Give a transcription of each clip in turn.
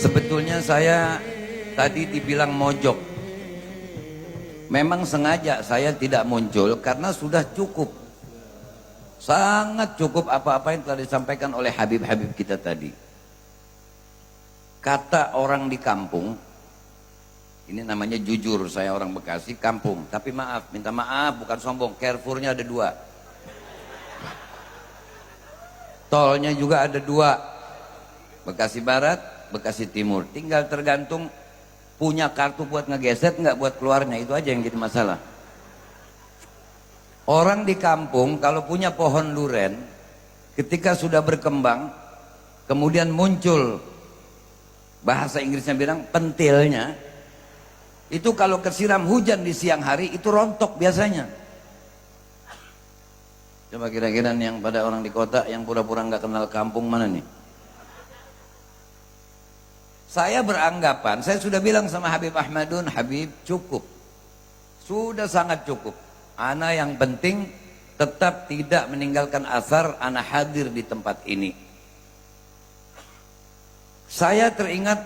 Sebetulnya saya tadi dibilang mojok. Memang sengaja saya tidak muncul karena sudah cukup. Sangat cukup apa-apa yang telah disampaikan oleh Habib-Habib kita tadi. Kata orang di kampung, ini namanya jujur, saya orang Bekasi, kampung. Tapi maaf, minta maaf, bukan sombong. Carrefournya ada 2. Tolnya juga ada 2. Bekasi Barat, Bekasi Timur. Tinggal tergantung punya kartu buat ngegeset nggak buat keluarnya, itu aja yang jadi masalah. Orang di kampung kalau punya pohon duren, ketika sudah berkembang, kemudian muncul, bahasa Inggrisnya bilang pentilnya, itu kalau kesiram hujan di siang hari itu rontok biasanya. Coba kira-kira yang pada orang di kota yang pura-pura nggak kenal kampung mana nih? Saya beranggapan, saya sudah bilang sama Habib Ahmadun, Habib cukup, sudah sangat cukup. Ana yang penting tetap tidak meninggalkan asar, ana hadir di tempat ini. Saya teringat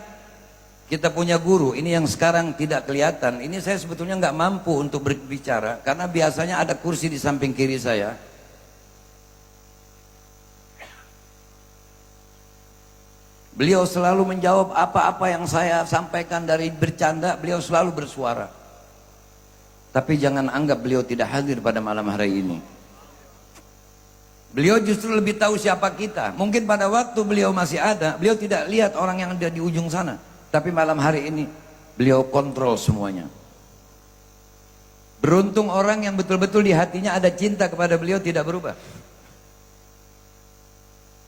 kita punya guru, ini yang sekarang tidak kelihatan. Ini saya sebetulnya nggak mampu untuk berbicara karena biasanya ada kursi di samping kiri saya. Beliau selalu menjawab apa-apa yang saya sampaikan, dari bercanda beliau selalu bersuara. Tapi jangan anggap beliau tidak hadir pada malam hari ini. Beliau justru lebih tahu siapa kita. Mungkin pada waktu beliau masih ada, beliau tidak lihat orang yang ada di ujung sana. Tapi malam hari ini beliau kontrol semuanya. Beruntung orang yang betul-betul di hatinya ada cinta kepada beliau, tidak berubah.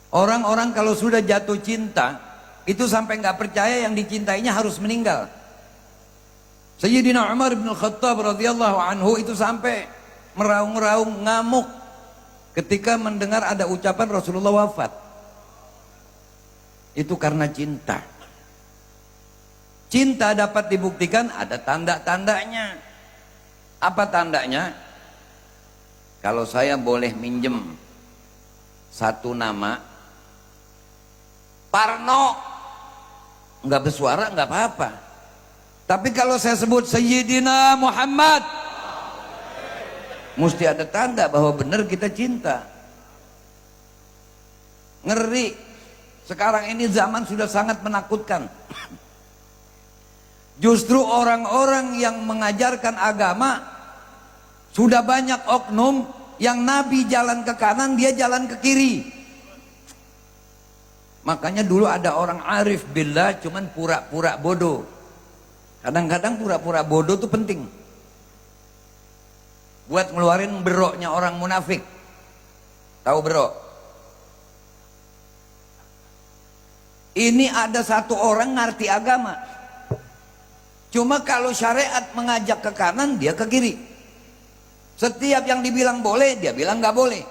Orang-orang kalau sudah jatuh cinta, itu sampai nggak percaya yang dicintainya harus meninggal. Sayyidina Umar bin Khattab radhiyallahu anhu itu sampai meraung-raung, ngamuk ketika mendengar ada ucapan Rasulullah wafat. Itu karena cinta. Cinta dapat dibuktikan ada tanda-tandanya. Apa tandanya? Kalau saya boleh minjem satu nama, Parno, nggak bersuara nggak apa-apa. Tapi kalau saya sebut Sayyidina Muhammad, mesti ada tanda bahwa benar kita cinta. Ngeri. Sekarang ini zaman sudah sangat menakutkan. Justru orang-orang yang mengajarkan agama, sudah banyak oknum yang Nabi jalan ke kanan, dia jalan ke kiri. Makanya dulu ada orang arif billah cuman pura-pura bodoh. Kadang-kadang pura-pura bodoh itu penting buat ngeluarin beroknya orang munafik. Tahu berok? Ini ada satu orang ngerti agama, cuma kalau syariat mengajak ke kanan, dia ke kiri. Setiap yang dibilang boleh, dia bilang nggak boleh.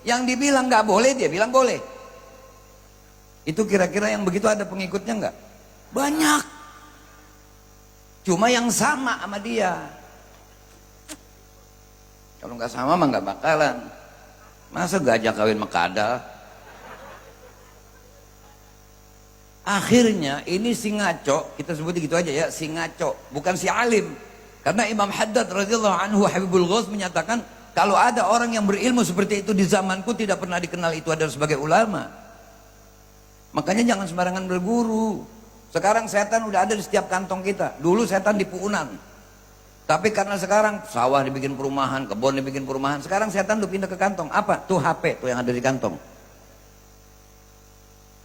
Yang dibilang nggak boleh, dia bilang boleh. Itu kira-kira yang begitu ada pengikutnya nggak? Banyak. Cuma yang sama dia. Kalau nggak sama mah nggak bakalan. Masa gajah kawin mekadal? Akhirnya ini si ngaco, kita sebut gitu aja ya, si ngaco, bukan si alim. Karena Imam Haddad radhiyallahu anhu Habibul Ghaus menyatakan, kalau ada orang yang berilmu seperti itu di zamanku, tidak pernah dikenal itu adalah sebagai ulama. Makanya jangan sembarangan berguru. Sekarang setan udah ada di setiap kantong kita. Dulu setan di puunan. Tapi karena sekarang sawah dibikin perumahan, kebun dibikin perumahan, sekarang setan udah pindah ke kantong. Apa? Tuh HP tuh yang ada di kantong.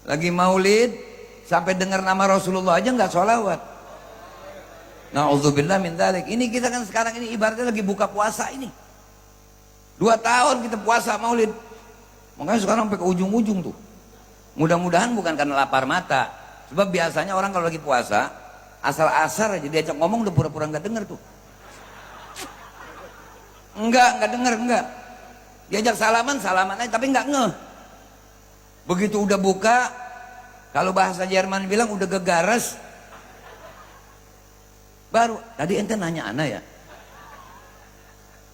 Lagi maulid, sampai dengar nama Rasulullah aja nggak sholawat. Na'udzubillah min dzalik. Ini kita kan sekarang ini ibaratnya lagi buka puasa ini. 2 tahun kita puasa maulid. Makanya sekarang sampai ke ujung-ujung tuh. Mudah-mudahan bukan karena lapar mata. Sebab biasanya orang kalau lagi puasa, asal asar aja diajak ngomong udah pura-pura nggak denger tuh. Nggak denger, enggak. Diajak salaman aja tapi nggak ngeh. Begitu udah buka, kalau bahasa Jerman bilang udah gegares. Baru, tadi ente nanya ana ya?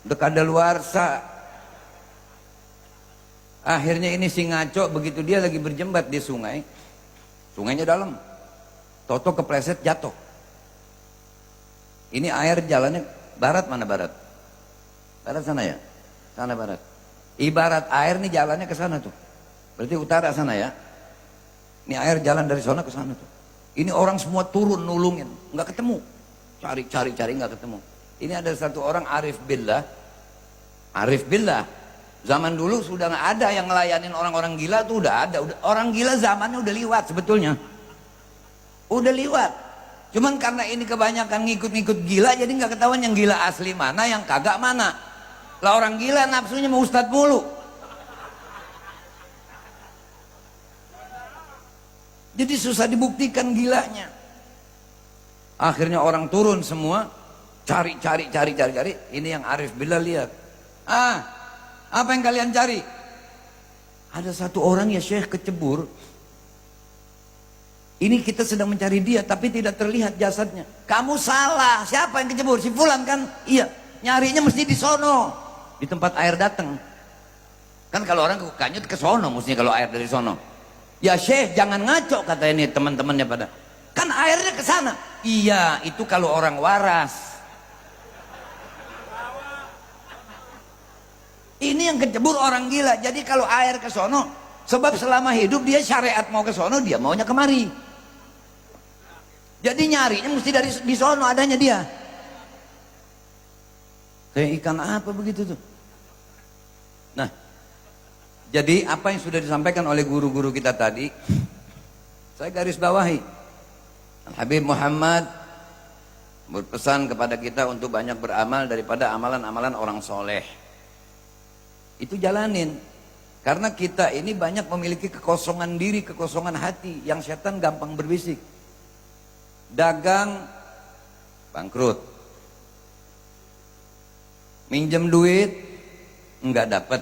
Udah kadaluarsa. Akhirnya ini si ngaco begitu dia lagi berjembat di sungai, Sungainya dalam. Toto kepleset jatuh. Ini air jalannya barat, mana barat? Barat sana ya? Sana barat. Ibarat air nih jalannya ke sana tuh. Berarti utara sana ya. Ini air jalan dari sana ke sana tuh. Ini orang semua turun nulungin, nggak ketemu. Cari nggak ketemu. Ini ada satu orang arif billah. Arif billah. Zaman dulu sudah nggak ada yang ngelayanin orang-orang gila tuh udah ada. Orang gila zamannya udah liwat sebetulnya. Udah liwat. Cuman karena ini kebanyakan ngikut-ngikut gila, jadi nggak ketahuan yang gila asli mana, yang kagak mana. Lah orang gila nafsunya mau ustadz mulu. Jadi susah dibuktikan gilanya. Akhirnya orang turun semua, cari. Ini yang arif billah lihat. Apa yang kalian cari? Ada satu orang ya Syekh kecebur. Ini kita sedang mencari dia tapi tidak terlihat jasadnya. Kamu salah. Siapa yang kecebur? Si Fulan kan? Iya. Nyarinya mesti di sono, di tempat air datang. Kan kalau orang kanyut ke sono, mestinya kalau air dari sono. Ya Syekh jangan ngaco, kata ini teman-temannya pada. Kan airnya ke sana. Iya, itu kalau orang waras. Ini yang kecebur orang gila. Jadi kalau air ke sono, sebab selama hidup dia syariat mau ke sono, dia maunya kemari. Jadi nyarinya mesti dari di sono adanya dia. Kayak ikan apa begitu tuh. Nah, jadi apa yang sudah disampaikan oleh guru-guru kita tadi, saya garis bawahi. Habib Muhammad berpesan kepada kita untuk banyak beramal daripada amalan-amalan orang soleh. Itu jalanin. Karena kita ini banyak memiliki kekosongan diri, kekosongan hati, yang setan gampang berbisik. Dagang, bangkrut. Minjem duit, nggak dapet.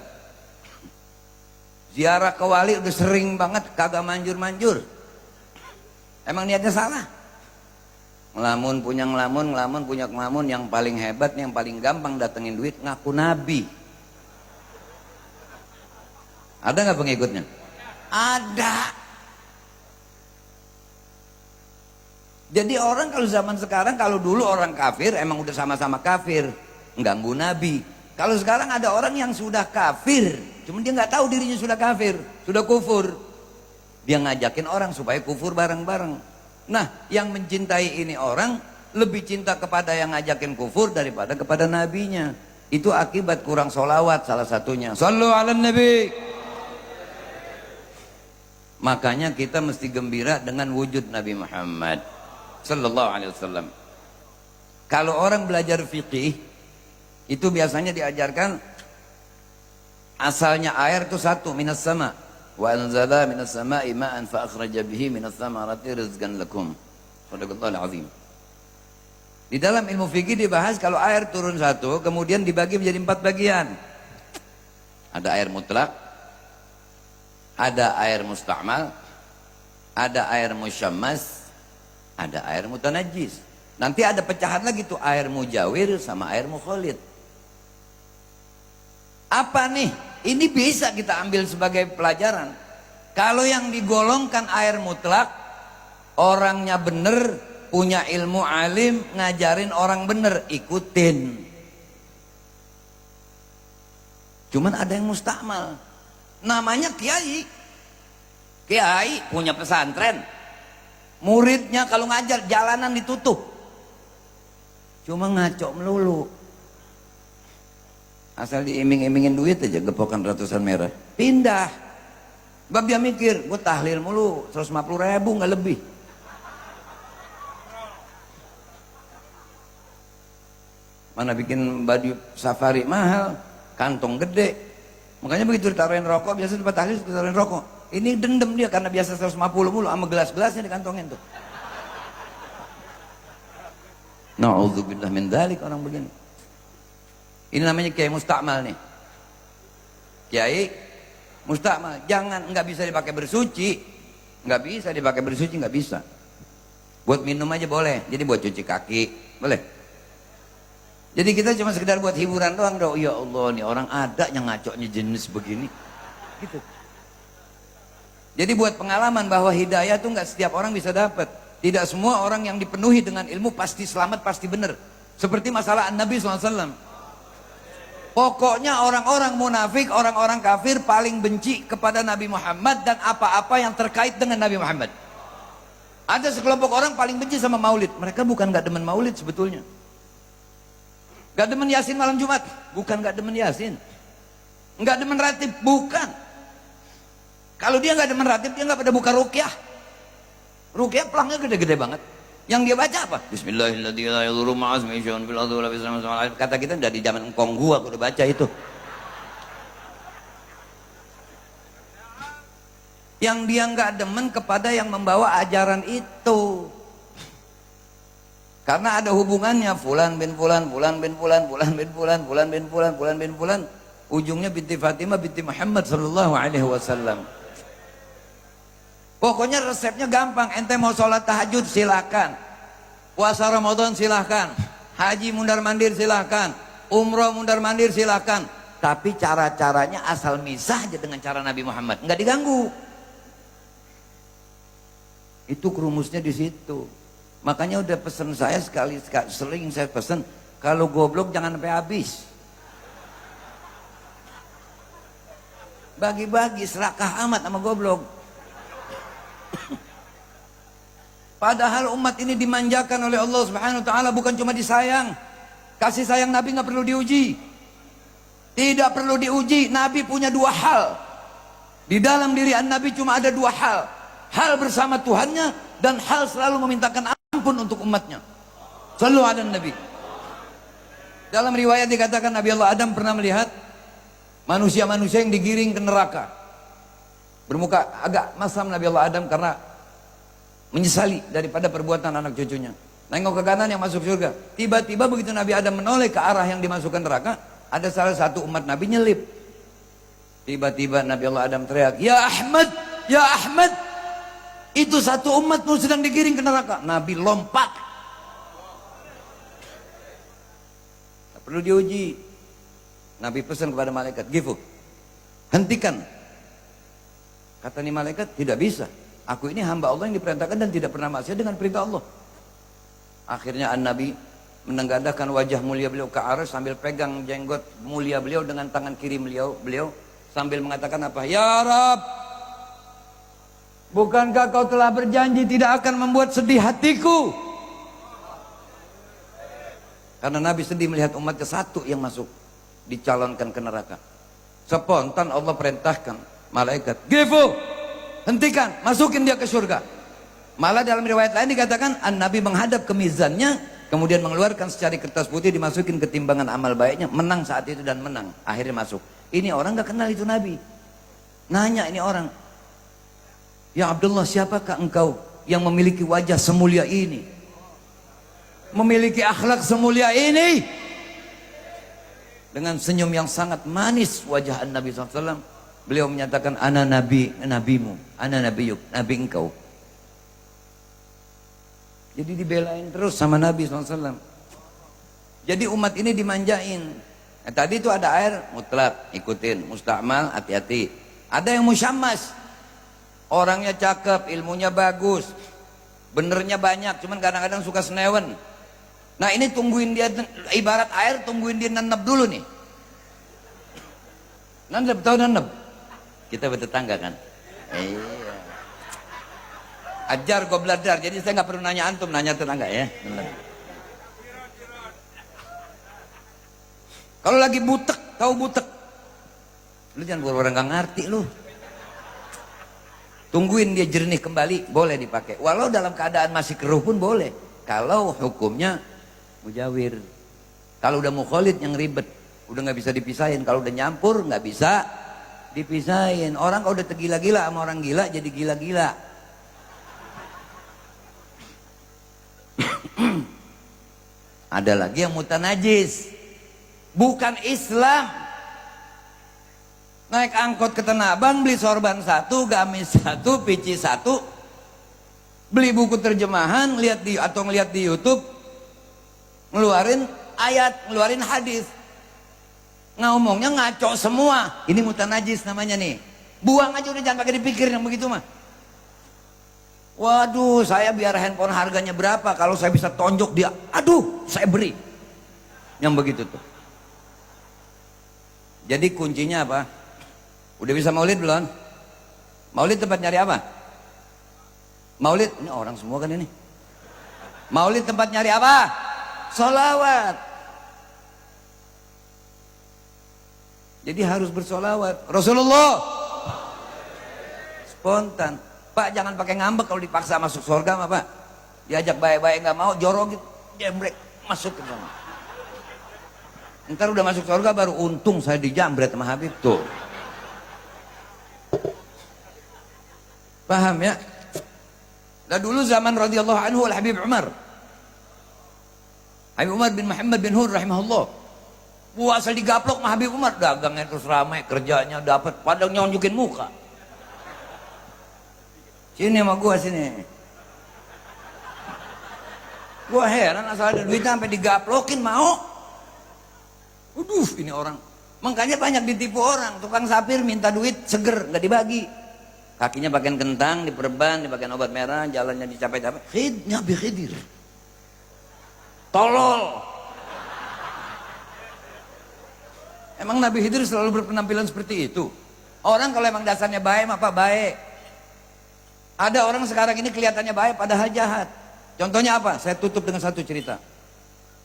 Ziarah ke wali udah sering banget, kagak manjur-manjur. Emang niatnya salah. Ngelamun punya ngelamun, yang paling hebat, yang paling gampang datengin duit, ngaku nabi. Ada nggak pengikutnya? Ada. Jadi orang kalau zaman sekarang, kalau dulu orang kafir emang udah sama-sama kafir, mengganggu nabi. Kalau sekarang ada orang yang sudah kafir, cuman dia nggak tahu dirinya sudah kafir, sudah kufur. Dia ngajakin orang supaya kufur bareng-bareng. Nah, yang mencintai ini orang lebih cinta kepada yang ngajakin kufur daripada kepada nabinya. Itu akibat kurang solawat salah satunya. Sallu ala nabi. Makanya kita mesti gembira dengan wujud Nabi Muhammad sallallahu alaihi wasallam. Kalau orang belajar fikih, itu biasanya diajarkan asalnya air itu satu, minas sama. Wa anzala minas sama'i ma'an fa akhraja bihi minas samarati rizqan lakum. Shadaqallahul azim. Di dalam ilmu fikih dibahas kalau air turun satu, kemudian dibagi menjadi 4 bagian. Ada air mutlak, ada air musta'mal, ada air musyammas, ada air mutanajjis. Nanti ada pecahan lagi tuh, air mujawir sama air mukhalid. Apa nih? Ini bisa kita ambil sebagai pelajaran. Kalau yang digolongkan air mutlak, orangnya bener, punya ilmu alim, ngajarin orang bener, ikutin. Cuman ada yang musta'mal, namanya kiai. Kiai punya pesantren, muridnya kalau ngajar jalanan ditutup, cuma ngaco melulu. Asal diiming-imingin duit aja, gepokan ratusan merah, pindah. Sebab dia mikir, gue tahlil mulu 150.000 nggak lebih. Mana bikin baju safari mahal, kantong gede. Makanya begitu ditaruhin rokok, biasa tempat tahlil ditaruhin rokok. Ini dendam dia karena biasa 150 mulu, sama gelas-gelasnya dikantongin tuh. Na'udzubillah min dzalik, orang begini. Ini namanya kiai musta'mal nih. Kiai musta'mal, jangan, nggak bisa dipakai bersuci. Nggak bisa dipakai bersuci, nggak bisa. Buat minum aja boleh, jadi buat cuci kaki, boleh. Jadi kita cuma sekedar buat hiburan doang dong. Ya Allah, nih orang ada yang ngacoknya jenis begini. Gitu. Jadi buat pengalaman bahwa hidayah itu nggak setiap orang bisa dapat. Tidak semua orang yang dipenuhi dengan ilmu pasti selamat, pasti benar. Seperti masalah Nabi SAW. Pokoknya orang-orang munafik, orang-orang kafir paling benci kepada Nabi Muhammad dan apa-apa yang terkait dengan Nabi Muhammad. Ada sekelompok orang paling benci sama maulid. Mereka bukan gak demen maulid sebetulnya. Gak demen Yasin malam Jumat. Bukan gak demen Yasin. Gak demen ratib. Bukan. Kalau dia gak demen ratib, dia gak pada buka ruqyah. Ruqyah pelangnya gede-gede banget. Yang dia baca apa? Bismillahirrahmanirrahim. Kata kita dari zaman engkong gua udah baca itu. Yang dia nggak demen kepada yang membawa ajaran itu. Karena ada hubungannya fulan bin fulan, fulan bin fulan, fulan bin fulan, fulan bin fulan, fulan bin fulan. Ujungnya binti Fatimah binti Muhammad sallallahu alaihi wasallam. Pokoknya resepnya gampang. Ente mau sholat tahajud silakan, puasa Ramadan silakan, haji mundar mandir silakan, umroh mundar mandir silakan. Tapi cara-caranya asal misah aja dengan cara Nabi Muhammad, nggak diganggu. Itu kerumusnya di situ. Makanya udah pesan saya sering saya pesan, kalau goblok jangan sampai habis. Bagi-bagi serakah amat sama goblok. Padahal umat ini dimanjakan oleh Allah Subhanahu wa taala, bukan cuma disayang. Kasih sayang Nabi nggak perlu diuji. Tidak perlu diuji. Nabi punya dua hal. Di dalam diri Nabi cuma ada dua hal. Hal bersama Tuhannya dan hal selalu memintakan ampun untuk umatnya. Shallu ala Nabi. Dalam riwayat dikatakan Nabi Allah Adam pernah melihat manusia-manusia yang digiring ke neraka. Bermuka agak masam Nabi Allah Adam karena menyesali daripada perbuatan anak cucunya. Nengok ke kanan yang masuk surga. Tiba-tiba begitu Nabi Adam menoleh ke arah yang dimasukkan neraka, ada salah satu umat Nabi nyelip. Tiba-tiba Nabi Allah Adam teriak, "Ya Ahmad, ya Ahmad, itu satu umatmu sedang digiring ke neraka." Nabi lompat. Tak perlu diuji. Nabi pesan kepada malaikat, "Gifu, hentikan." Kata nih malaikat, "Tidak bisa. Aku ini hamba Allah yang diperintahkan dan tidak pernah maksiat dengan perintah Allah." Akhirnya Nabi menengadahkan wajah mulia beliau ke arah sambil pegang jenggot mulia beliau dengan tangan kiri beliau sambil mengatakan apa? "Ya Rab, bukankah kau telah berjanji tidak akan membuat sedih hatiku?" Karena Nabi sedih melihat umatnya satu yang masuk, dicalonkan ke neraka. Spontan Allah perintahkan malaikat, "Gifu, hentikan, masukin dia ke surga." Malah dalam riwayat lain dikatakan Nabi menghadap ke mizannya, kemudian mengeluarkan secari kertas putih, dimasukin ke timbangan amal baiknya, menang saat itu dan menang, akhirnya masuk. Ini orang gak kenal itu Nabi. Nanya ini orang, "Ya Abdullah, siapakah engkau yang memiliki wajah semulia ini, memiliki akhlak semulia ini?" Dengan senyum yang sangat manis wajah Nabi SAW, beliau menyatakan, "Ana nabi, nabimu, ana nabiyuk, nabi engkau." Jadi dibelain terus sama Nabi SAW. Jadi umat ini dimanjain. Tadi itu ada air mutlak, ikutin. Musta'mal, hati-hati. Ada yang musyammas, orangnya cakep, ilmunya bagus, benernya banyak, cuman kadang-kadang suka senewen. Nah ini tungguin dia, ibarat air, tungguin dia nenep dulu nih. Nenep, tahu nenep? Kita bertetangga kan? Iya. Ajar gobladar, jadi saya nggak perlu nanya antum, nanya tetangga ya. Kalau lagi butek, tahu butek? Lu jangan buat orang nggak ngerti lu. Tungguin dia jernih kembali, boleh dipakai. Walau dalam keadaan masih keruh pun boleh. Kalau hukumnya mujawir. Kalau udah mukholid yang ribet, udah nggak bisa dipisahin. Kalau udah nyampur nggak bisa dipisahin. Orang kalau udah tergila-gila sama orang gila jadi gila-gila. Ada lagi yang mutanajis, bukan Islam. Naik angkot ke Tanah Abang, beli sorban satu, gamis satu, pici satu, beli buku terjemahan, lihat di atau ngeliat di YouTube, ngeluarin ayat, ngeluarin hadis, ngomongnya ngaco semua. Ini mutanajis namanya nih. Buang aja udah, jangan pakai dipikir yang begitu mah. Waduh, saya biar handphone harganya berapa, kalau saya bisa tonjok dia, aduh, saya beri. Yang begitu tuh. Jadi kuncinya apa? Udah bisa maulid belum? Maulid tempat nyari apa? Maulid, ini orang semua kan ini. Maulid tempat nyari apa? Sholawat. Jadi harus bersolawat. Rasulullah spontan. Pak, jangan pakai ngambek kalau dipaksa masuk surga mah, Pak. Diajak baik-baik nggak mau, jorok gitu, jembrek masuk ke sana. Ntar udah masuk surga baru untung saya dijambret sama Habib tuh. Paham ya? Nah dulu zaman radhiyallahu anhu al Habib Umar. Habib Umar bin Muhammad bin Hur rahimahullah. Puasa digaplok sama Habib Umar, dagangnya terus ramai, kerjanya dapat, padahal nyonjokin muka. Sini sama gua sini. Gua heran asal ada duitnya sampai digaplokin mau. Waduh, ini orang. Makanya banyak ditipu orang. Tukang sapir minta duit seger, nggak dibagi. Kakinya pakaian kentang, diperban, dipakai obat merah, jalannya dicapai-capai. Nabi Khidir. Tolol. Emang Nabi Khidir selalu berpenampilan seperti itu? Orang kalau emang dasarnya baik, apa baik? Ada orang sekarang ini kelihatannya baik padahal jahat. Contohnya apa? Saya tutup dengan satu cerita.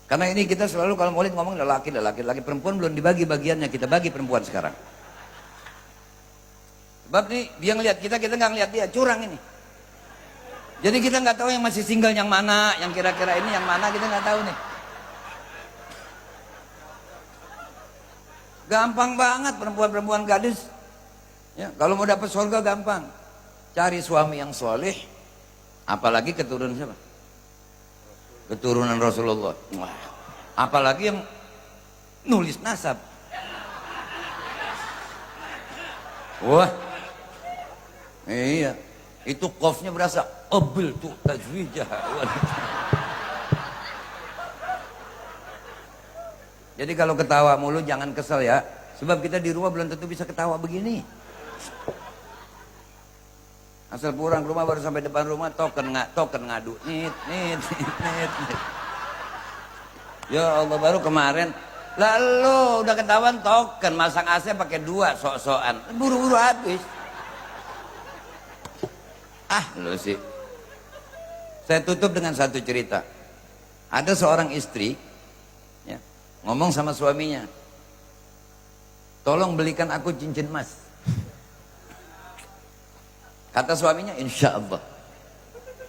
Karena ini kita selalu kalau maulid ngomong lelaki, perempuan belum dibagi bagiannya, kita bagi perempuan sekarang. Sebab nih dia ngelihat kita nggak ngelihat dia, curang ini. Jadi kita nggak tahu yang masih single yang mana, yang kira-kira ini yang mana, kita nggak tahu nih. Gampang banget perempuan-perempuan gadis. Ya, kalau mau dapat surga gampang. Cari suami yang soleh, apalagi keturunan siapa? Keturunan Rasulullah. Wah, apalagi yang nulis nasab. Wah, iya, itu qafnya berasa abil tuh tajwijah. Jadi kalau ketawa mulu jangan kesel ya, sebab kita di rumah belum tentu bisa ketawa begini. Asal pulang ke rumah baru sampai depan rumah token ngadu nit. Ya Allah, baru kemarin lalu udah ketahuan token masang AC pakai 2 sok-sokan, buru-buru habis. Lu sih. Saya tutup dengan satu cerita. Ada seorang istri ya, ngomong sama suaminya, tolong belikan aku cincin emas. Kata suaminya, insya Allah.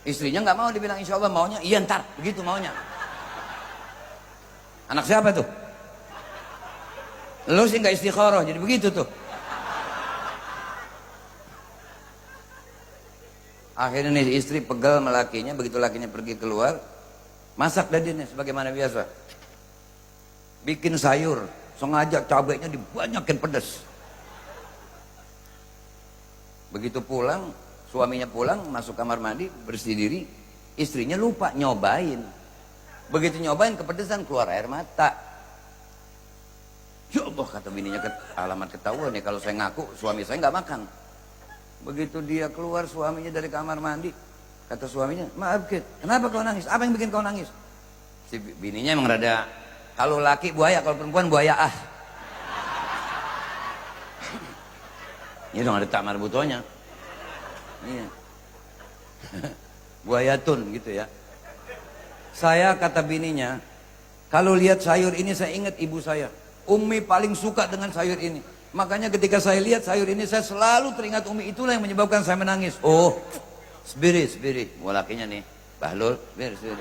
Istrinya nggak mau dibilang insya Allah, maunya iya ntar, begitu maunya. Anak siapa tuh? Lu sih nggak istikharah, jadi begitu tuh. Akhirnya nih istri pegal sama lakinya, begitu lakinya pergi keluar, masak dah dia nih sebagaimana biasa. Bikin sayur, sengaja cabainya dibanyakin pedas. Begitu pulang, suaminya pulang, masuk kamar mandi, bersih diri, istrinya lupa nyobain. Begitu nyobain kepedesan, keluar air mata. Ya Allah, kata bininya, alamat ketahuan ya kalau saya ngaku suami saya nggak makan. Begitu dia keluar suaminya dari kamar mandi, kata suaminya, maaf Kit, kenapa kau nangis? Apa yang bikin kau nangis? Si bininya emang rada, kalau laki buaya, kalau perempuan buaya Ini dong ada tamar butonya. Iya. Buayatun gitu ya. Saya kata bininya, kalau lihat sayur ini saya ingat ibu saya. Umi paling suka dengan sayur ini. Makanya ketika saya lihat sayur ini saya selalu teringat Umi, itulah yang menyebabkan saya menangis. Oh, spirit. Wah lakinya nih, Bahlul, spirit.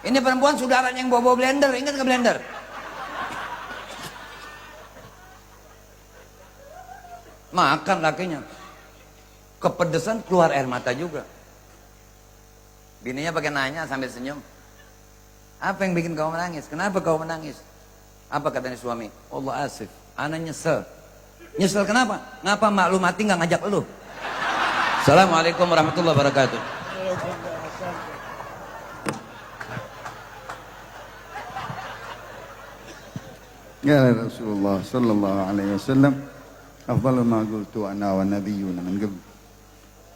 Ini perempuan saudaranya yang bawa blender, ingat ke blender? Makan lakinya, kepedesan keluar air mata juga. Bininya pakai nanya sambil senyum, apa yang bikin kau menangis? Kenapa kau menangis? Apa katanya suami? Allah asif, ana nyesel. Nyesel kenapa? Ngapa mak lu mati nggak ngajak lu? Assalamualaikum warahmatullahi wabarakatuh. قال رسول الله صلى الله عليه وسلم أفضل ما قلت أنا والنبيون من قبل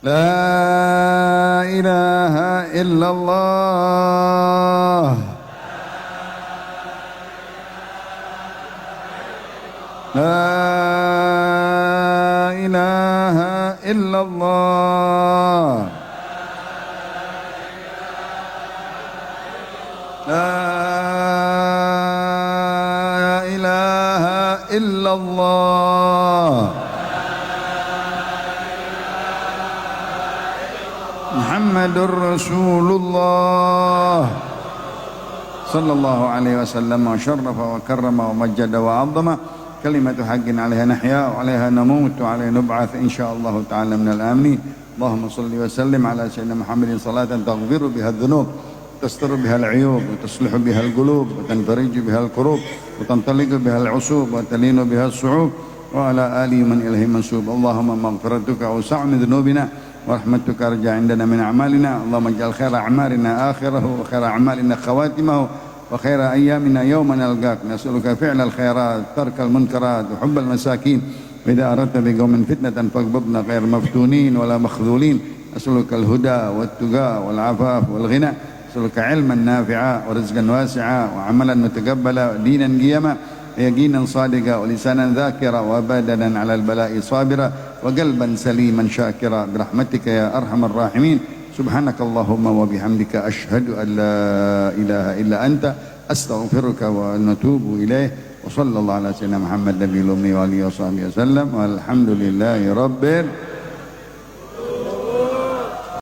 لا إله إلا الله لا إله إلا الله لا إله إلا الله محمد رسول الله صلى الله عليه وسلم وشرف وكرم ومجد وعظم كلمة حق عليها نحيا وعليها نموت وعليها نبعث إن شاء الله تعالى من الآمنين. اللهم صل وسلم على سيدنا محمد صلاة تغفر بها الذنوب تستر بها العيوب وتصلح بها القلوب وتنفرج بها الكروب وتنطلق بها العصوب وتلين بها الصعوب وعلى آله من إليه منسوب. اللهم مغفرتك أوسع من ذنوبنا ورحمتك أرجى عندنا من أعمالنا. اللهم اجعل خير أعمالنا آخره وخير أعمالنا خواتمه وخير أيامنا يوم نلقاك. نسألك فعل الخيرات ترك المنكرات وحب المساكين وإذا أردت بقوم فتنة فاقبضنا غير مفتونين ولا مخذولين. أسألك الهدى والتقى والعفاف والغنى. أسألك علما نافعا ورزقا واسعا وعملا متقبلا ودينا قيما ويقينا صادقا ولسانا ذاكرا وبدنا على البلاء صابرا وقلبا سليما شاكرا برحمتك يا أرحم الراحمين. سبحانك اللهم وبحمدك أشهد أن لا إله إلا أنت أستغفرك ونتوب إليه. وصلى الله على سيدنا محمد نبي الأمي وآله وصحبه وسلم والحمد لله رب